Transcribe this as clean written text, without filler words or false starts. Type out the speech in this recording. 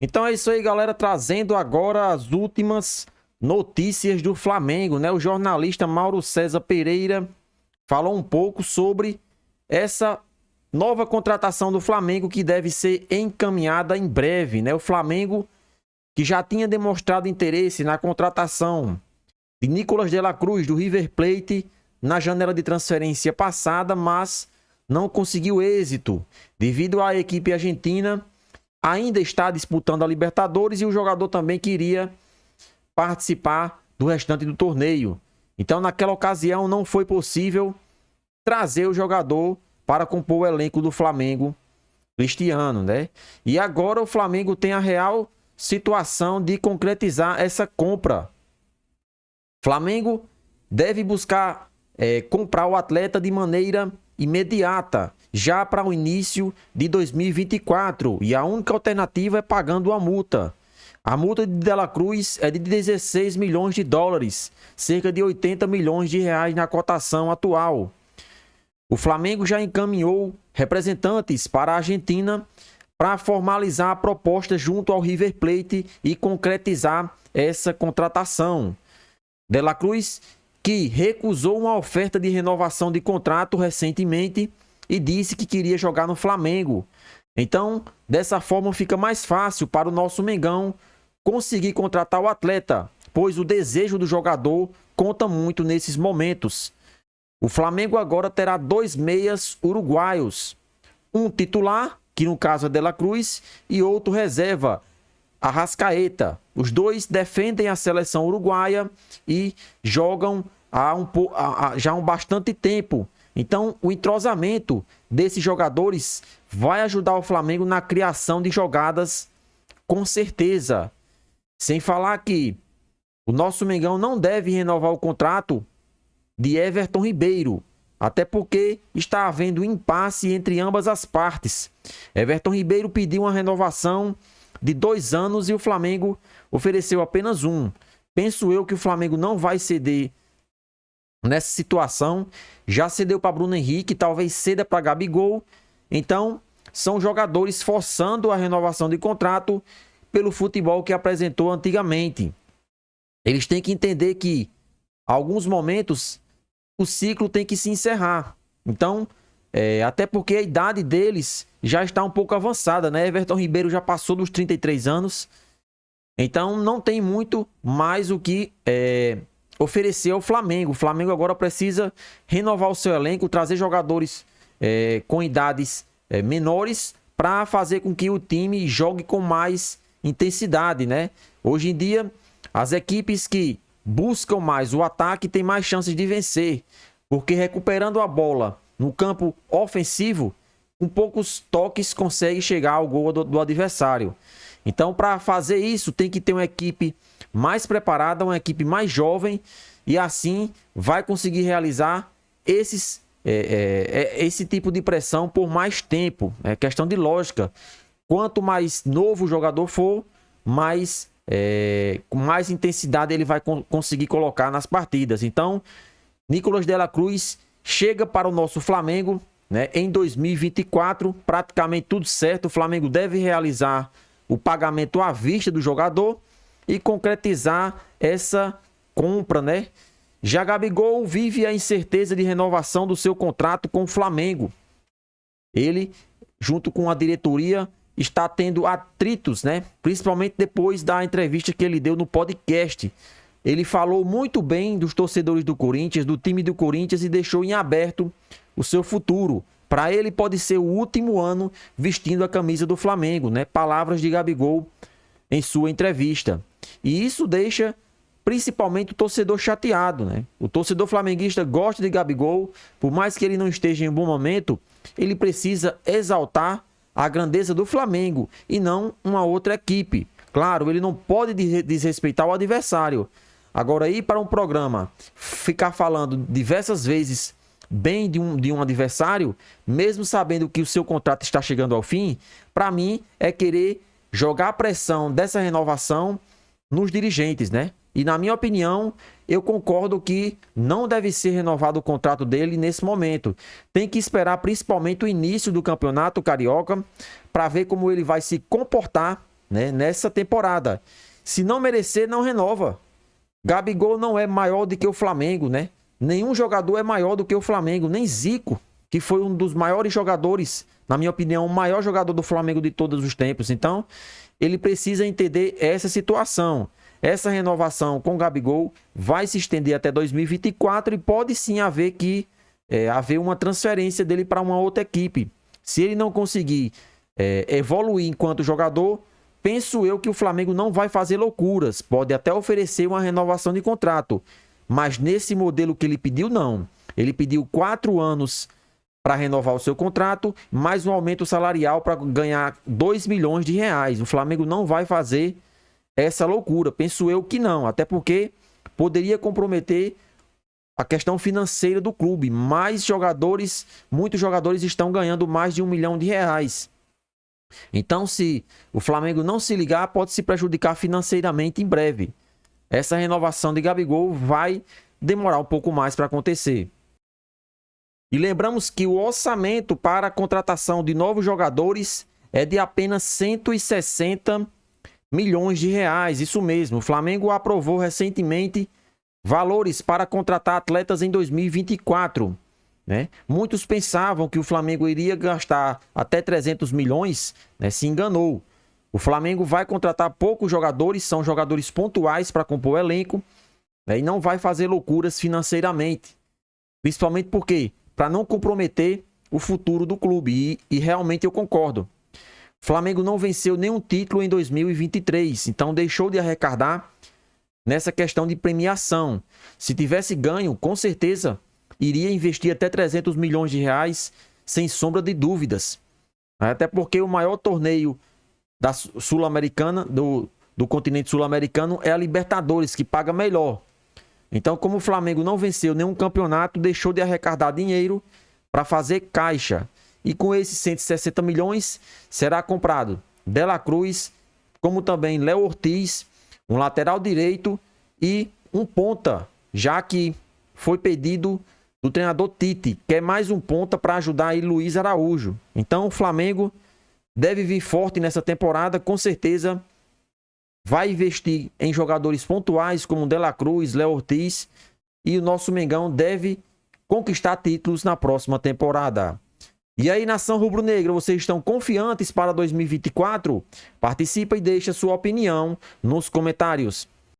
Então é isso aí, galera, trazendo agora as últimas notícias do Flamengo, né? O jornalista Mauro César Pereira falou um pouco sobre essa nova contratação do Flamengo que deve ser encaminhada em breve, né? O Flamengo que já tinha demonstrado interesse na contratação de Nicolas de la Cruz do River Plate na janela de transferência passada, mas não conseguiu êxito devido à equipe argentina ainda está disputando a Libertadores e o jogador também queria participar do restante do torneio. Então, naquela ocasião, não foi possível trazer o jogador para compor o elenco do Flamengo este ano, né? E agora o Flamengo tem a real situação de concretizar essa compra. Flamengo deve buscar comprar o atleta de maneira imediata, já para o início de 2024, e a única alternativa é pagando a multa. A multa de la Cruz é de 16 milhões de dólares, cerca de 80 milhões de reais na cotação atual. O Flamengo já encaminhou representantes para a Argentina para formalizar a proposta junto ao River Plate e concretizar essa contratação. De la Cruz, que recusou uma oferta de renovação de contrato recentemente e disse que queria jogar no Flamengo. Então, dessa forma fica mais fácil para o nosso Mengão conseguir contratar o atleta, pois o desejo do jogador conta muito nesses momentos. O Flamengo agora terá 2 meias uruguaios, um titular, que no caso é De la Cruz, e outro reserva, Arrascaeta. Os dois defendem a seleção uruguaia e jogam já há bastante tempo. Então, o entrosamento desses jogadores vai ajudar o Flamengo na criação de jogadas, com certeza. Sem falar que o nosso Mengão não deve renovar o contrato de Everton Ribeiro, até porque está havendo impasse entre ambas as partes. Everton Ribeiro pediu uma renovação de 2 anos e o Flamengo ofereceu apenas 1. Penso eu que o Flamengo não vai ceder nessa situação. Já cedeu para Bruno Henrique, talvez ceda para Gabigol. Então, são jogadores forçando a renovação de contrato pelo futebol que apresentou antigamente. Eles têm que entender que, em alguns momentos, o ciclo tem que se encerrar. Então, até porque a idade deles já está um pouco avançada, né? Everton Ribeiro já passou dos 33 anos. Então, não tem muito mais o que oferecer ao Flamengo. O Flamengo agora precisa renovar o seu elenco, trazer jogadores com idades menores para fazer com que o time jogue com mais intensidade, né? Hoje em dia, as equipes que buscam mais o ataque têm mais chances de vencer, porque recuperando a bola no campo ofensivo, com poucos toques consegue chegar ao gol do adversário. Então, para fazer isso, tem que ter uma equipe mais preparada, uma equipe mais jovem, e assim vai conseguir realizar esse tipo de pressão por mais tempo. É questão de lógica. Quanto mais novo o jogador for, com mais intensidade ele vai conseguir colocar nas partidas. Então, Nicolas de la Cruz chega para o nosso Flamengo, né, em 2024, praticamente tudo certo. O Flamengo deve realizar o pagamento à vista do jogador e concretizar essa compra, né? Já Gabigol vive a incerteza de renovação do seu contrato com o Flamengo. Ele, junto com a diretoria, está tendo atritos, né? Principalmente depois da entrevista que ele deu no podcast. Ele falou muito bem dos torcedores do Corinthians, do time do Corinthians, e deixou em aberto o seu futuro. Para ele pode ser o último ano vestindo a camisa do Flamengo, né? Palavras de Gabigol em sua entrevista. E isso deixa principalmente o torcedor chateado, né? O torcedor flamenguista gosta de Gabigol, por mais que ele não esteja em um bom momento, ele precisa exaltar a grandeza do Flamengo e não uma outra equipe. Claro, ele não pode desrespeitar o adversário. Agora, ir para um programa, ficar falando diversas vezes bem de um adversário, mesmo sabendo que o seu contrato está chegando ao fim, para mim é querer jogar a pressão dessa renovação nos dirigentes, né? E na minha opinião, eu concordo que não deve ser renovado o contrato dele nesse momento. Tem que esperar principalmente o início do campeonato carioca para ver como ele vai se comportar né, nessa temporada. Se não merecer, não renova. Gabigol não é maior do que o Flamengo, né? Nenhum jogador é maior do que o Flamengo, nem Zico, que foi um dos maiores jogadores, na minha opinião, o maior jogador do Flamengo de todos os tempos. Então, ele precisa entender essa situação. Essa renovação com o Gabigol vai se estender até 2024 e pode sim haver uma transferência dele para uma outra equipe. Se ele não conseguir evoluir enquanto jogador, penso eu que o Flamengo não vai fazer loucuras. Pode até oferecer uma renovação de contrato, mas nesse modelo que ele pediu, não. Ele pediu 4 anos para renovar o seu contrato, mais um aumento salarial para ganhar 2 milhões de reais. O Flamengo não vai fazer essa loucura. Penso eu que não, até porque poderia comprometer a questão financeira do clube. Muitos jogadores estão ganhando mais de 1 milhão de reais. Então, se o Flamengo não se ligar, pode se prejudicar financeiramente em breve. Essa renovação de Gabigol vai demorar um pouco mais para acontecer. E lembramos que o orçamento para a contratação de novos jogadores é de apenas 160 milhões de reais. Isso mesmo, o Flamengo aprovou recentemente valores para contratar atletas em 2024. Né? Muitos pensavam que o Flamengo iria gastar até 300 milhões, né? Se enganou. O Flamengo vai contratar poucos jogadores, são jogadores pontuais para compor o elenco, né? E não vai fazer loucuras financeiramente. Principalmente porque, para não comprometer o futuro do clube. E realmente eu concordo. O Flamengo não venceu nenhum título em 2023, então deixou de arrecadar nessa questão de premiação. Se tivesse ganho, com certeza iria investir até 300 milhões de reais, sem sombra de dúvidas. Até porque o maior torneio da Sul-Americana, do continente sul-americano, é a Libertadores, que paga melhor. Então, como o Flamengo não venceu nenhum campeonato, deixou de arrecadar dinheiro para fazer caixa. E com esses 160 milhões, será comprado De La Cruz, como também Léo Ortiz, um lateral direito e um ponta, já que foi pedido do treinador Tite, quer mais um ponta para ajudar aí Luiz Araújo. Então o Flamengo deve vir forte nessa temporada, com certeza vai investir em jogadores pontuais como De La Cruz, Léo Ortiz, e o nosso Mengão deve conquistar títulos na próxima temporada. E aí, nação rubro-negra, vocês estão confiantes para 2024? Participa e deixa sua opinião nos comentários.